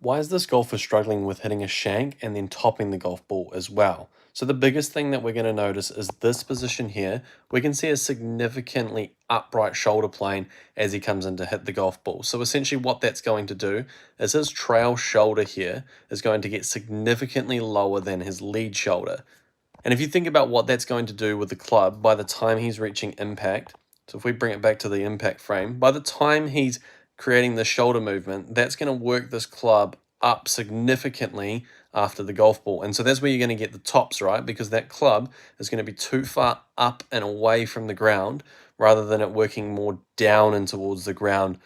Why is this golfer struggling with hitting a shank and then topping the golf ball as well? So the biggest thing that we're going to notice is this position here. We can see a significantly upright shoulder plane as he comes in to hit the golf ball. So essentially what that's going to do is his trail shoulder here is going to get significantly lower than his lead shoulder. And if you think about what that's going to do with the club by the time he's reaching impact, so if we bring it back to the impact frame, by the time he's creating the shoulder movement, that's going to work this club up significantly after the golf ball. And so that's where you're going to get the tops, right? Because that club is going to be too far up and away from the ground rather than it working more down and towards the ground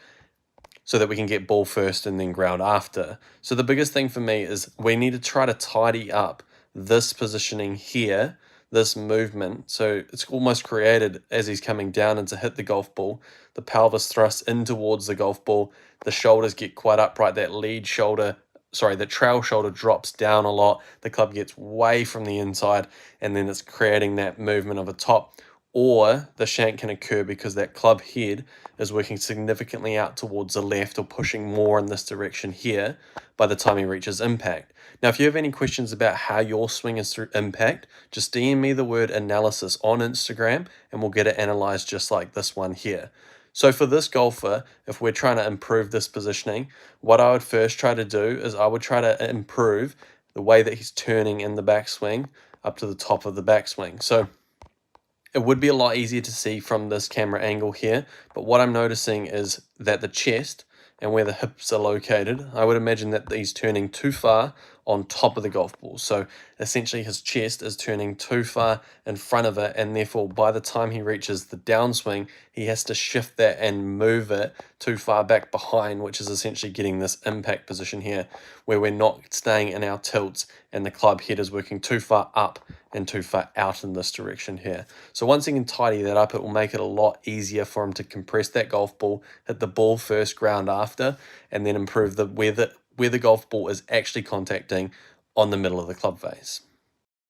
so that we can get ball first and then ground after. So the biggest thing for me is we need to try to tidy up this positioning here, this movement. So it's almost created as he's coming down and to hit the golf ball. The pelvis thrusts in towards the golf ball. The shoulders get quite upright. That the trail shoulder drops down a lot. The club gets way from the inside, and then it's creating that movement of a top. Or the shank can occur because that club head is working significantly out towards the left or pushing more in this direction here by the time he reaches impact. Now, if you have any questions about how your swing is through impact, just DM me the word analysis on Instagram and we'll get it analyzed just like this one here. So for this golfer, if we're trying to improve this positioning, what I would first try to do is I would try to improve the way that he's turning in the backswing up to the top of the backswing. So it would be a lot easier to see from this camera angle here, but what I'm noticing is that the chest and where the hips are located, I would imagine that he's turning too far on top of the golf ball. So essentially his chest is turning too far in front of it, and therefore by the time he reaches the downswing, he has to shift that and move it too far back behind, which is essentially getting this impact position here, where we're not staying in our tilts and the club head is working too far up and too far out in this direction here. So once he can tidy that up, it will make it a lot easier for him to compress that golf ball, hit the ball first, ground after, and then improve where the golf ball is actually contacting on the middle of the club face.